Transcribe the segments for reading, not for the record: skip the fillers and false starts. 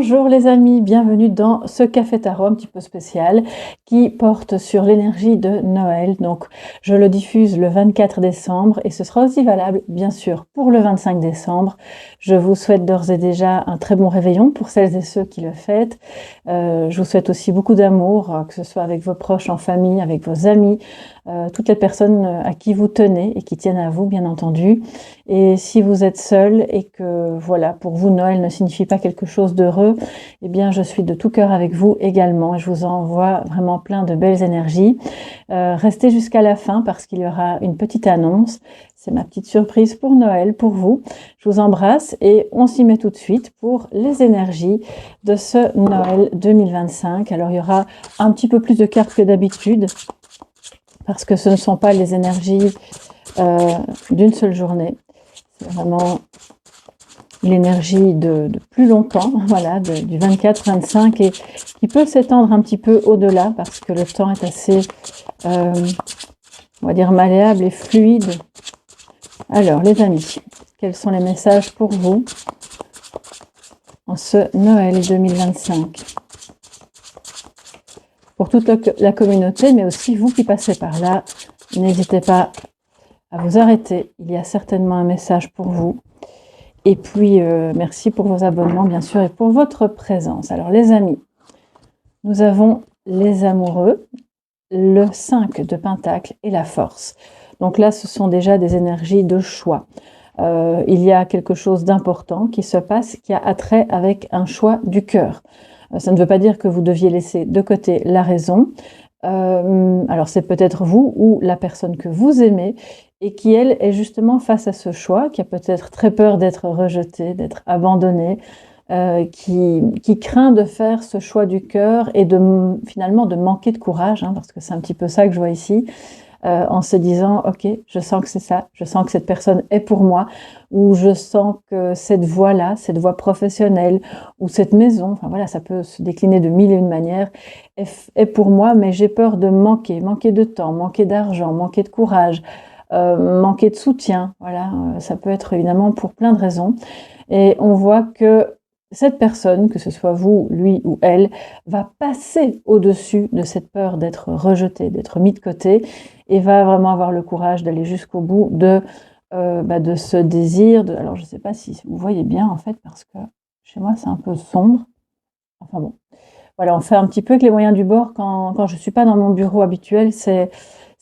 Bonjour les amis, bienvenue dans ce café tarot un petit peu spécial qui porte sur l'énergie de Noël. Donc je le diffuse le 24 décembre et ce sera aussi valable bien sûr pour le 25 décembre. Je vous souhaite d'ores et déjà un très bon réveillon pour celles et ceux qui le fêtent. Je vous souhaite aussi beaucoup d'amour, que ce soit avec vos proches, en famille, avec vos amis, toutes les personnes à qui vous tenez et qui tiennent à vous bien entendu. Et si vous êtes seul et que voilà, pour vous Noël ne signifie pas quelque chose d'heureux, eh bien je suis de tout cœur avec vous également et je vous envoie vraiment plein de belles énergies. Restez jusqu'à la fin parce qu'il y aura une petite annonce. C'est ma petite surprise pour Noël, pour vous. Je vous embrasse et on s'y met tout de suite pour les énergies de ce Noël 2025. Alors il y aura un petit peu plus de cartes que d'habitude parce que ce ne sont pas les énergies d'une seule journée. C'est vraiment l'énergie de plus longtemps, voilà, du 24-25 et qui peut s'étendre un petit peu au-delà parce que le temps est assez, on va dire, malléable et fluide. Alors, les amis, quels sont les messages pour vous en ce Noël 2025? Pour toute la communauté, mais aussi vous qui passez par là, n'hésitez pas à vous arrêter. Il y a certainement un message pour vous. Et puis, merci pour vos abonnements, bien sûr, et pour votre présence. Alors, les amis, nous avons les amoureux, le 5 de Pentacle et la force. Donc là, ce sont déjà des énergies de choix. Il y a quelque chose d'important qui se passe, qui a attrait avec un choix du cœur. Ça ne veut pas dire que vous deviez laisser de côté la raison. Alors, c'est peut-être vous ou la personne que vous aimez et qui, elle, est justement face à ce choix, qui a peut-être très peur d'être rejetée, d'être abandonnée, qui craint de faire ce choix du cœur et finalement de manquer de courage, hein, parce que c'est un petit peu ça que je vois ici, en se disant « Ok, je sens que c'est ça, je sens que cette personne est pour moi » ou « Je sens que cette voie-là, cette voie professionnelle ou cette maison, enfin voilà, ça peut se décliner de mille et une manières, est pour moi, mais j'ai peur de manquer de temps, manquer d'argent, manquer de courage, manquer de soutien. » Voilà, ça peut être évidemment pour plein de raisons. Et on voit que cette personne, que ce soit vous, lui ou elle, va passer au-dessus de cette peur d'être rejeté, d'être mis de côté, et va vraiment avoir le courage d'aller jusqu'au bout de ce désir. Alors je ne sais pas si vous voyez bien en fait, parce que chez moi c'est un peu sombre. Enfin bon, voilà, on fait un petit peu avec les moyens du bord. Quand je ne suis pas dans mon bureau habituel, c'est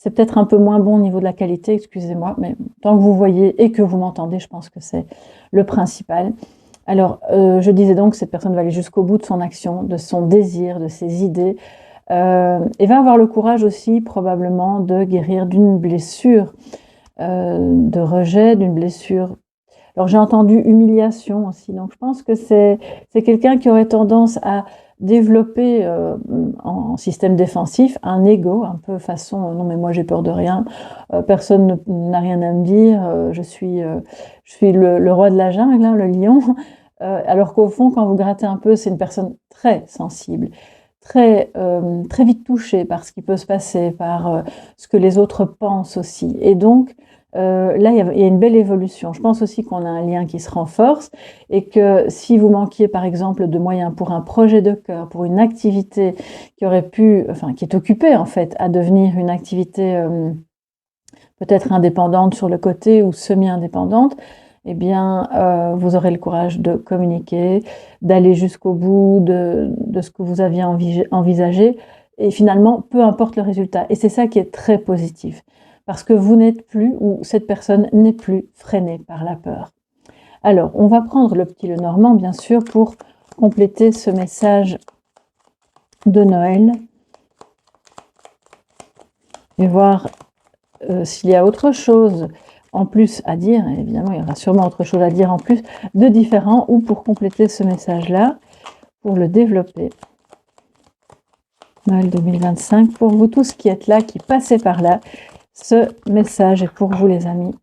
peut-être un peu moins bon au niveau de la qualité, excusez-moi, mais tant que vous voyez et que vous m'entendez, je pense que c'est le principal. Alors, je disais donc, cette personne va aller jusqu'au bout de son action, de son désir, de ses idées, et va avoir le courage aussi probablement de guérir d'une blessure de rejet, d'une blessure. Alors j'ai entendu humiliation aussi, donc je pense que c'est quelqu'un qui aurait tendance à développer en système défensif un ego, un peu façon non mais moi j'ai peur de rien, personne n'a rien à me dire, je suis le roi de la jungle, hein, le lion, alors qu'au fond quand vous grattez un peu, c'est une personne très sensible, très vite touchée par ce qui peut se passer, par ce que les autres pensent aussi, et donc là, il y a une belle évolution. Je pense aussi qu'on a un lien qui se renforce et que si vous manquiez, par exemple, de moyens pour un projet de cœur, pour une activité qui aurait pu, enfin, qui est occupée, en fait, à devenir une activité peut-être indépendante sur le côté ou semi-indépendante, eh bien, vous aurez le courage de communiquer, d'aller jusqu'au bout de ce que vous aviez envisagé et finalement, peu importe le résultat. Et c'est ça qui est très positif. Parce que vous n'êtes plus, ou cette personne n'est plus freinée par la peur. Alors, on va prendre le petit Lenormand, bien sûr, pour compléter ce message de Noël. Et voir s'il y a autre chose en plus à dire. Et évidemment, il y aura sûrement autre chose à dire en plus de différent, ou pour compléter ce message-là, pour le développer. Noël 2025, pour vous tous qui êtes là, qui passez par là, ce message est pour vous les amis.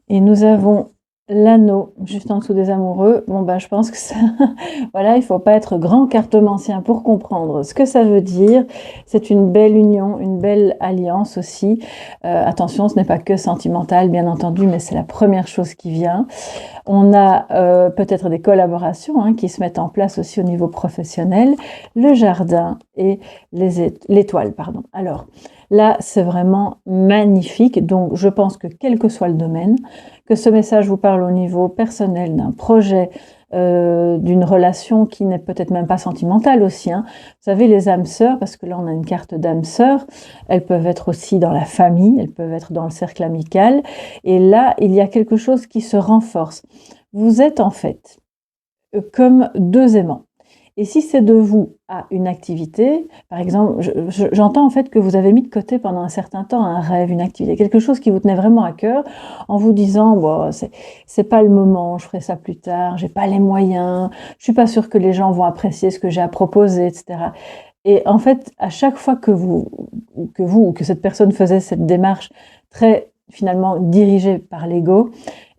Et nous avons l'anneau, juste en dessous des amoureux. Bon, bah, je pense que ça, voilà, il faut pas être grand cartomancien pour comprendre ce que ça veut dire. C'est une belle union, une belle alliance aussi. Attention, ce n'est pas que sentimental, bien entendu, mais c'est la première chose qui vient. On a peut-être des collaborations qui se mettent en place aussi au niveau professionnel, le jardin et l'étoile, pardon. Alors là, c'est vraiment magnifique. Donc, je pense que quel que soit le domaine, que ce message vous parle au niveau personnel, d'un projet, d'une relation qui n'est peut-être même pas sentimentale aussi. Vous savez, les âmes sœurs, parce que là, on a une carte d'âme sœur, elles peuvent être aussi dans la famille, elles peuvent être dans le cercle amical. Et là, il y a quelque chose qui se renforce. Vous êtes en fait comme deux aimants. Et si c'est de vous à une activité, par exemple, j'entends en fait que vous avez mis de côté pendant un certain temps un rêve, une activité, quelque chose qui vous tenait vraiment à cœur, en vous disant bon, c'est pas le moment, je ferai ça plus tard, j'ai pas les moyens, je suis pas sûre que les gens vont apprécier ce que j'ai à proposer, etc. Et en fait, à chaque fois que ou que cette personne faisait cette démarche très finalement dirigée par l'ego,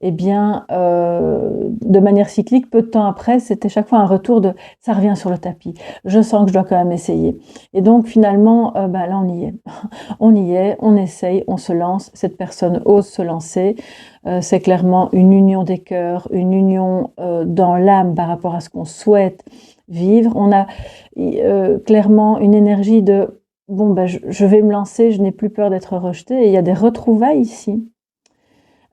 eh bien, de manière cyclique, peu de temps après, c'était chaque fois un retour de ça revient sur le tapis. Je sens que je dois quand même essayer. Et donc finalement, là on y est. On y est, on essaye, on se lance. Cette personne ose se lancer. C'est clairement une union des cœurs, une union dans l'âme par rapport à ce qu'on souhaite vivre. On a clairement une énergie de bon, je vais me lancer, je n'ai plus peur d'être rejetée. Et il y a des retrouvailles ici.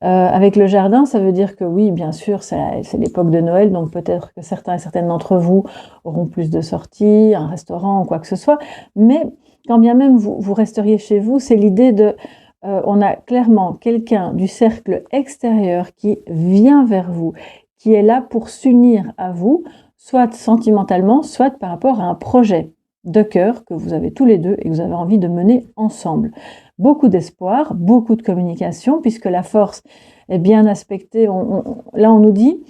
Avec le jardin, ça veut dire que oui, bien sûr, c'est l'époque de Noël, donc peut-être que certains et certaines d'entre vous auront plus de sorties, un restaurant ou quoi que ce soit. Mais quand bien même vous resteriez chez vous, c'est l'idée de... on a clairement quelqu'un du cercle extérieur qui vient vers vous, qui est là pour s'unir à vous, soit sentimentalement, soit par rapport à un projet de cœur que vous avez tous les deux et que vous avez envie de mener ensemble. Beaucoup d'espoir, beaucoup de communication, puisque la force est bien aspectée. Là, on nous dit,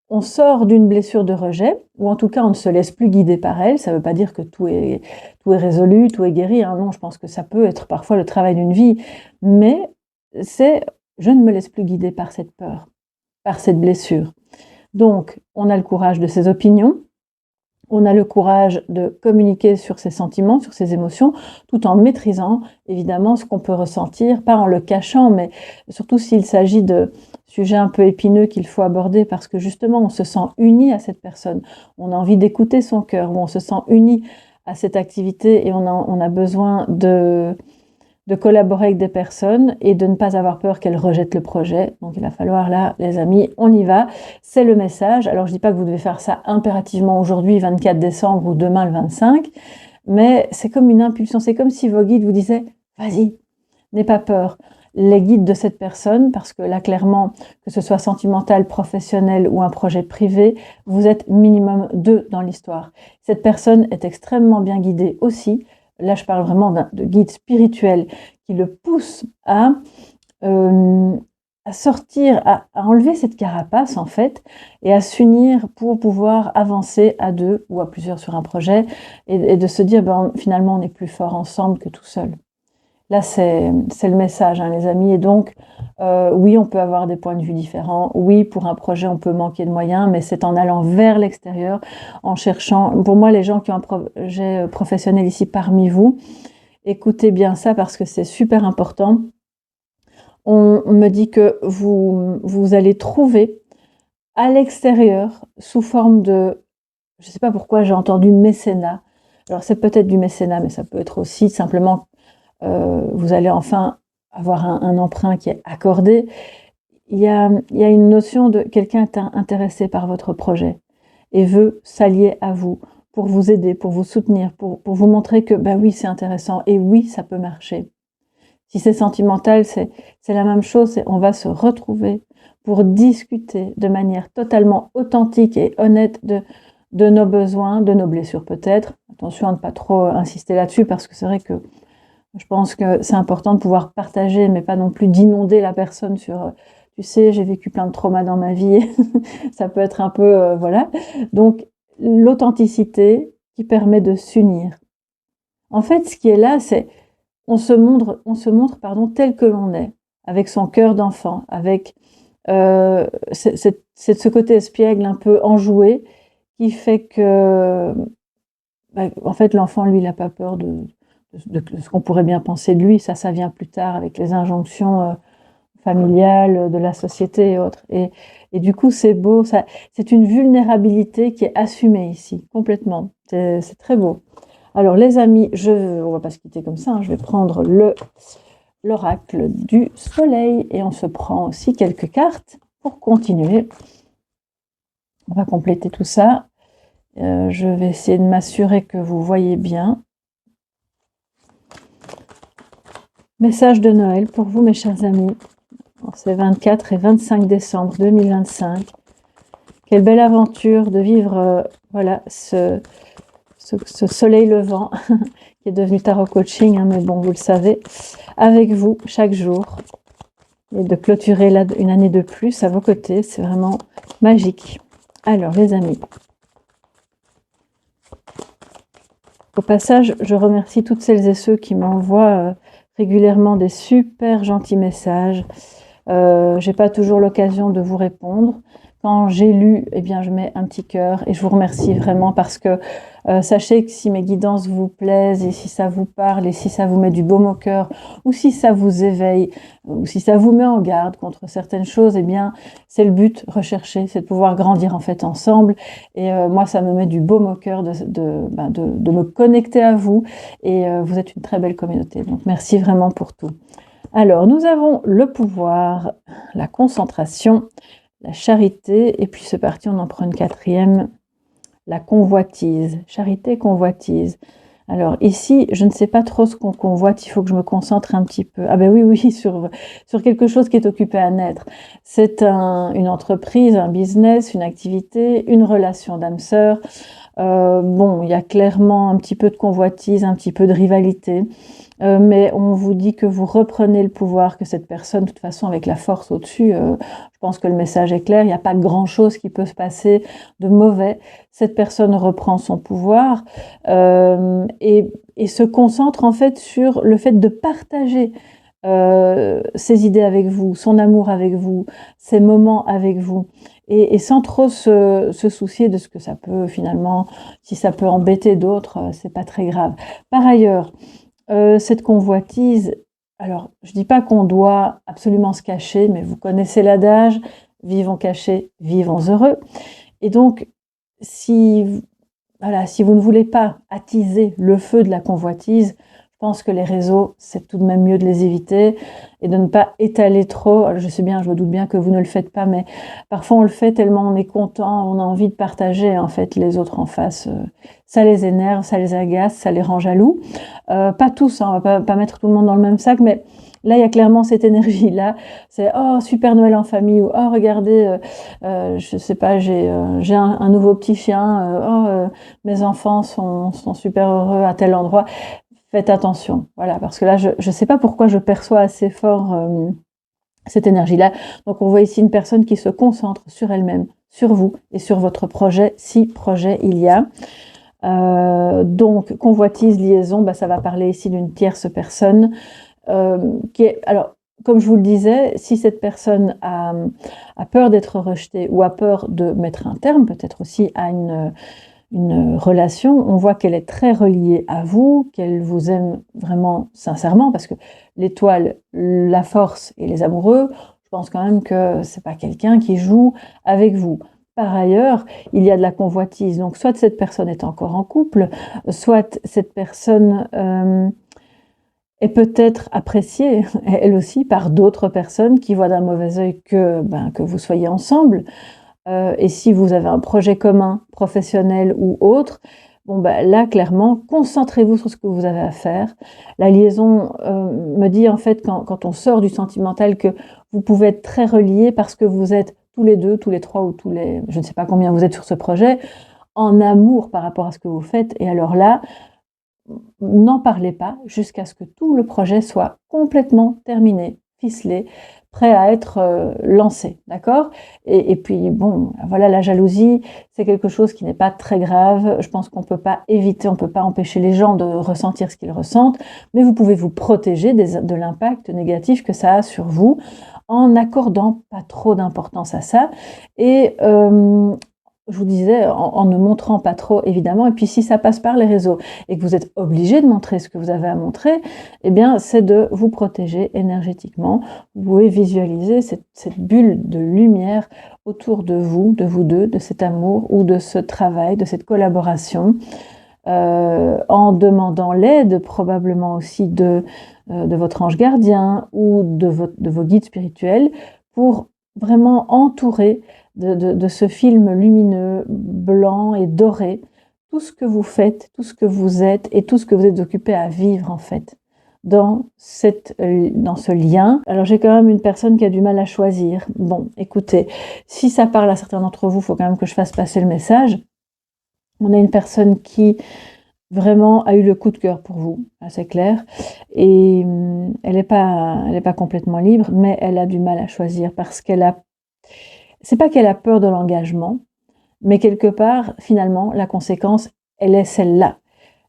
on sort d'une blessure de rejet, ou en tout cas, on ne se laisse plus guider par elle. Ça ne veut pas dire que tout est résolu, tout est guéri. Non, je pense que ça peut être parfois le travail d'une vie, mais c'est, je ne me laisse plus guider par cette peur, par cette blessure. Donc, on a le courage de ses opinions, on a le courage de communiquer sur ses sentiments, sur ses émotions, tout en maîtrisant évidemment ce qu'on peut ressentir, pas en le cachant, mais surtout s'il s'agit de sujets un peu épineux qu'il faut aborder parce que justement on se sent uni à cette personne, on a envie d'écouter son cœur, ou on se sent uni à cette activité et on a besoin de collaborer avec des personnes et de ne pas avoir peur qu'elles rejettent le projet. Donc il va falloir là, les amis, on y va. C'est le message. Alors je dis pas que vous devez faire ça impérativement aujourd'hui, 24 décembre ou demain le 25, mais c'est comme une impulsion. C'est comme si vos guides vous disaient « Vas-y, n'aie pas peur ». Les guides de cette personne, parce que là clairement, que ce soit sentimental, professionnel ou un projet privé, vous êtes minimum 2 dans l'histoire. Cette personne est extrêmement bien guidée aussi. Là, je parle vraiment de guide spirituel qui le pousse à sortir, à enlever cette carapace en fait, et à s'unir pour pouvoir avancer à 2 ou à plusieurs sur un projet, et de se dire finalement on est plus fort ensemble que tout seul. Là, c'est le message, les amis. Et donc, oui, on peut avoir des points de vue différents. Oui, pour un projet, on peut manquer de moyens, mais c'est en allant vers l'extérieur, en cherchant... Pour moi, les gens qui ont un projet professionnel ici parmi vous, écoutez bien ça parce que c'est super important. On me dit que vous allez trouver à l'extérieur, sous forme de... Je ne sais pas pourquoi j'ai entendu mécénat. Alors, c'est peut-être du mécénat, mais ça peut être aussi simplement... vous allez enfin avoir un emprunt qui est accordé. Il y a une notion de quelqu'un est intéressé par votre projet et veut s'allier à vous pour vous aider, pour vous soutenir, pour vous montrer que oui, c'est intéressant et oui, ça peut marcher. Si c'est sentimental, c'est la même chose. On va se retrouver pour discuter de manière totalement authentique et honnête de nos besoins, de nos blessures peut-être. Attention à ne pas trop insister là-dessus parce que c'est vrai que je pense que c'est important de pouvoir partager, mais pas non plus d'inonder la personne sur tu sais, j'ai vécu plein de traumas dans ma vie. Ça peut être un peu voilà. Donc l'authenticité qui permet de s'unir. En fait, ce qui est là, c'est on se montre tel que l'on est, avec son cœur d'enfant, avec c'est de ce côté espiègle un peu enjoué qui fait que, en fait, l'enfant, lui, il n'a pas peur de ce qu'on pourrait bien penser de lui. Ça vient plus tard avec les injonctions familiales de la société et autres. Et du coup, c'est beau. C'est une vulnérabilité qui est assumée ici, complètement. C'est très beau. Alors, les amis, on va pas se quitter comme ça. Hein, je vais prendre l'oracle du soleil et on se prend aussi quelques cartes pour continuer. On va compléter tout ça. Je vais essayer de m'assurer que vous voyez bien. Message de Noël pour vous, mes chers amis. C'est 24 et 25 décembre 2025. Quelle belle aventure de vivre voilà, ce soleil levant qui est devenu tarot coaching, hein, mais bon, vous le savez, avec vous chaque jour. Et de clôturer une année de plus à vos côtés, c'est vraiment magique. Alors, les amis, au passage, je remercie toutes celles et ceux qui m'envoient régulièrement des super gentils messages. J'ai pas toujours l'occasion de vous répondre. Quand j'ai lu, eh bien, je mets un petit cœur et je vous remercie vraiment parce que sachez que si mes guidances vous plaisent et si ça vous parle et si ça vous met du baume au cœur ou si ça vous éveille ou si ça vous met en garde contre certaines choses, eh bien, c'est le but recherché, c'est de pouvoir grandir en fait ensemble. Et moi, ça me met du baume au cœur de me connecter à vous et vous êtes une très belle communauté. Donc, merci vraiment pour tout. Alors, nous avons le pouvoir, la concentration, la charité, et puis c'est parti, on en prend une quatrième, la convoitise. Charité, convoitise. Alors ici, je ne sais pas trop ce qu'on convoite, il faut que je me concentre un petit peu. Ah ben oui, sur quelque chose qui est occupé à naître. C'est une entreprise, un business, une activité, une relation d'âme sœur. Bon, il y a clairement un petit peu de convoitise, un petit peu de rivalité. Mais on vous dit que vous reprenez le pouvoir, que cette personne, de toute façon, avec la force au-dessus, je pense que le message est clair, il n'y a pas grand-chose qui peut se passer de mauvais. Cette personne reprend son pouvoir et se concentre en fait sur le fait de partager ses idées avec vous, son amour avec vous, ses moments avec vous. Et sans trop se soucier de ce que ça peut finalement, si ça peut embêter d'autres, c'est pas très grave. Par ailleurs, cette convoitise, alors je dis pas qu'on doit absolument se cacher, mais vous connaissez l'adage, vivons cachés, vivons heureux. Et donc, si vous ne voulez pas attiser le feu de la convoitise, je pense que les réseaux, c'est tout de même mieux de les éviter et de ne pas étaler trop. Alors, je sais bien, je me doute bien que vous ne le faites pas, mais parfois on le fait tellement on est content, on a envie de partager en fait les autres en face. Ça les énerve, ça les agace, ça les rend jaloux. Pas tous, hein, on va pas mettre tout le monde dans le même sac, mais là il y a clairement cette énergie-là. C'est oh super Noël en famille ou oh regardez, je sais pas, j'ai un nouveau petit chien. Mes enfants sont super heureux à tel endroit. Faites attention, voilà, parce que là, je ne sais pas pourquoi je perçois assez fort cette énergie-là. Donc, on voit ici une personne qui se concentre sur elle-même, sur vous et sur votre projet, si projet il y a. Donc, convoitise, liaison, ça va parler ici d'une tierce personne qui est... Alors, comme je vous le disais, si cette personne a peur d'être rejetée ou a peur de mettre un terme, peut-être aussi à une relation, on voit qu'elle est très reliée à vous, qu'elle vous aime vraiment sincèrement, parce que l'étoile, la force et les amoureux, je pense quand même que c'est pas quelqu'un qui joue avec vous. Par ailleurs, il y a de la convoitise, donc soit cette personne est encore en couple, soit cette personne est peut-être appréciée, elle aussi, par d'autres personnes qui voient d'un mauvais œil que vous soyez ensemble. Et si vous avez un projet commun, professionnel ou autre, là, clairement, concentrez-vous sur ce que vous avez à faire. La liaison me dit, en fait, quand on sort du sentimental, que vous pouvez être très reliés parce que vous êtes tous les deux, tous les trois ou je ne sais pas combien vous êtes sur ce projet, en amour par rapport à ce que vous faites. Et alors là, n'en parlez pas jusqu'à ce que tout le projet soit complètement terminé, ficelé, prêt à être lancé, d'accord ? Et puis, voilà, la jalousie, c'est quelque chose qui n'est pas très grave. Je pense qu'on ne peut pas éviter, on ne peut pas empêcher les gens de ressentir ce qu'ils ressentent, mais vous pouvez vous protéger de l'impact négatif que ça a sur vous en n'accordant pas trop d'importance à ça et je vous disais, en ne montrant pas trop évidemment, et puis si ça passe par les réseaux et que vous êtes obligé de montrer ce que vous avez à montrer, eh bien c'est de vous protéger énergétiquement. Vous pouvez visualiser cette bulle de lumière autour de vous deux, de cet amour ou de ce travail, de cette collaboration, en demandant l'aide probablement aussi de votre ange gardien ou de vos guides spirituels pour vraiment entourer de ce film lumineux, blanc et doré, tout ce que vous faites, tout ce que vous êtes et tout ce que vous êtes occupé à vivre en fait, dans ce lien. Alors j'ai quand même une personne qui a du mal à choisir. Bon, écoutez, si ça parle à certains d'entre vous, il faut quand même que je fasse passer le message. On a une personne qui vraiment a eu le coup de cœur pour vous, c'est clair, et elle n'est pas complètement libre, mais elle a du mal à choisir parce c'est pas qu'elle a peur de l'engagement, mais quelque part, finalement, la conséquence, elle est celle-là.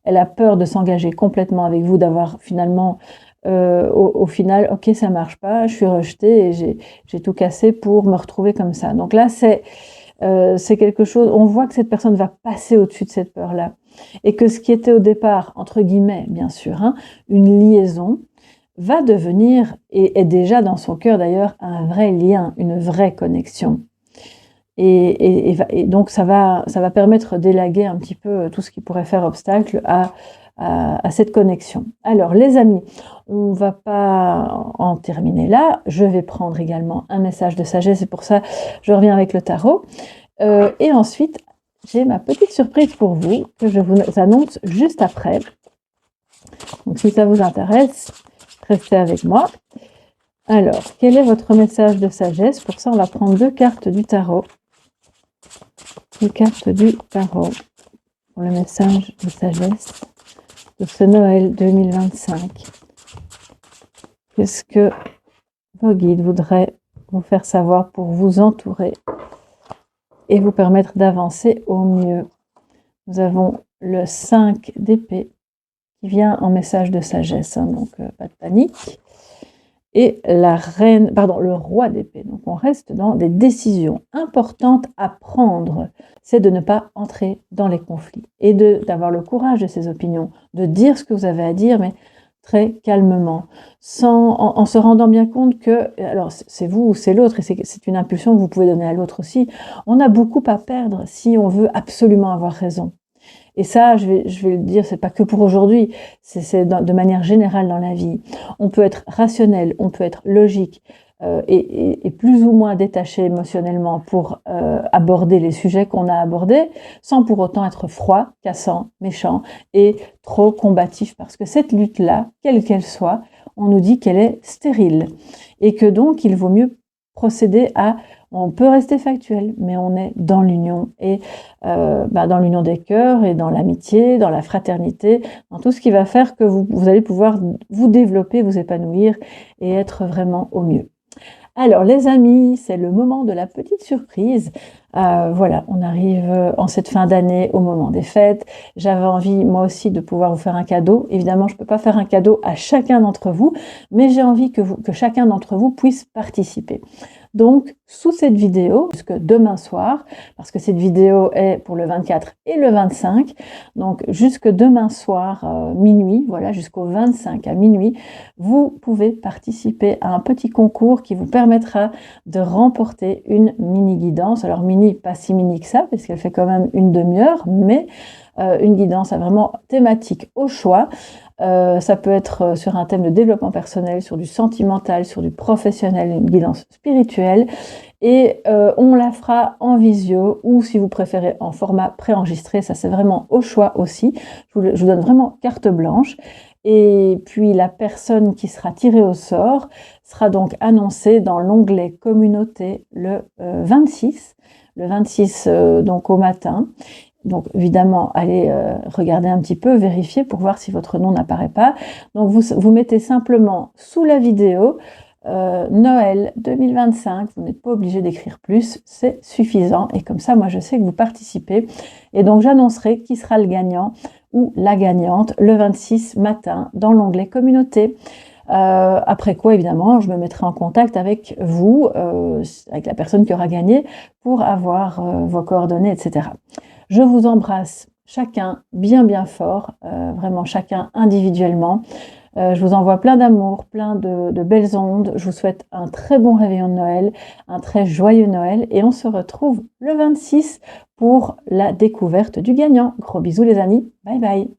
Elle a peur de s'engager complètement avec vous, d'avoir finalement, au final, ok, ça marche pas, je suis rejetée et j'ai tout cassé pour me retrouver comme ça. Donc là, c'est quelque chose, on voit que cette personne va passer au-dessus de cette peur-là. Et que ce qui était au départ, entre guillemets, bien sûr, hein, une liaison, va devenir, et est déjà dans son cœur d'ailleurs, un vrai lien, une vraie connexion. Et donc ça va permettre d'élaguer un petit peu tout ce qui pourrait faire obstacle à cette connexion. Alors les amis, on ne va pas en terminer là, je vais prendre également un message de sagesse, et pour ça je reviens avec le tarot. Et ensuite, j'ai ma petite surprise pour vous, que je vous annonce juste après. Donc si ça vous intéresse, restez avec moi. Alors, quel est votre message de sagesse? Pour ça, on va prendre 2 cartes du tarot. 2 cartes du tarot pour le message de sagesse de ce Noël 2025. Qu'est-ce que vos guides voudraient vous faire savoir pour vous entourer et vous permettre d'avancer au mieux? Nous avons le 5 d'épée qui vient en message de sagesse, hein, donc pas de panique. Et le roi d'épée. Donc on reste dans des décisions importantes à prendre. C'est de ne pas entrer dans les conflits et d'avoir le courage de ses opinions, de dire ce que vous avez à dire, mais très calmement, en se rendant bien compte que, alors c'est vous ou c'est l'autre, et c'est une impulsion que vous pouvez donner à l'autre aussi. On a beaucoup à perdre si on veut absolument avoir raison. Et ça, je vais le dire, c'est pas que pour aujourd'hui, c'est de manière générale dans la vie. On peut être rationnel, on peut être logique et plus ou moins détaché émotionnellement pour aborder les sujets qu'on a abordés, sans pour autant être froid, cassant, méchant et trop combatif. Parce que cette lutte-là, quelle qu'elle soit, on nous dit qu'elle est stérile. Et que donc, il vaut mieux procéder à... On peut rester factuel, mais on est dans l'union, et dans l'union des cœurs, et dans l'amitié, dans la fraternité, dans tout ce qui va faire que vous allez pouvoir vous développer, vous épanouir, et être vraiment au mieux. Alors les amis, c'est le moment de la petite surprise. Voilà, on arrive en cette fin d'année au moment des fêtes. J'avais envie moi aussi de pouvoir vous faire un cadeau. Évidemment, je ne peux pas faire un cadeau à chacun d'entre vous, mais j'ai envie que chacun d'entre vous puisse participer. Donc, sous cette vidéo, jusque demain soir, parce que cette vidéo est pour le 24 et le 25, donc jusque demain soir, minuit, voilà, jusqu'au 25 à minuit, vous pouvez participer à un petit concours qui vous permettra de remporter une mini-guidance. Alors mini, pas si mini que ça, parce qu'elle fait quand même une demi-heure, mais une guidance vraiment thématique au choix. Ça peut être sur un thème de développement personnel, sur du sentimental, sur du professionnel, une guidance spirituelle. Et on la fera en visio ou si vous préférez en format préenregistré, ça c'est vraiment au choix aussi. Je vous donne vraiment carte blanche. Et puis la personne qui sera tirée au sort sera donc annoncée dans l'onglet communauté le 26. Le 26 donc au matin. Donc évidemment, allez regarder un petit peu, vérifier pour voir si votre nom n'apparaît pas. Donc vous mettez simplement sous la vidéo Noël 2025, vous n'êtes pas obligé d'écrire plus, c'est suffisant. Et comme ça, moi je sais que vous participez. Et donc j'annoncerai qui sera le gagnant ou la gagnante le 26 matin dans l'onglet communauté. Après quoi, évidemment, je me mettrai en contact avec vous, avec la personne qui aura gagné, pour avoir vos coordonnées, etc. Je vous embrasse chacun bien bien fort, vraiment chacun individuellement. Je vous envoie plein d'amour, plein de belles ondes. Je vous souhaite un très bon réveillon de Noël, un très joyeux Noël, et on se retrouve le 26 pour la découverte du gagnant. Gros bisous les amis, bye bye.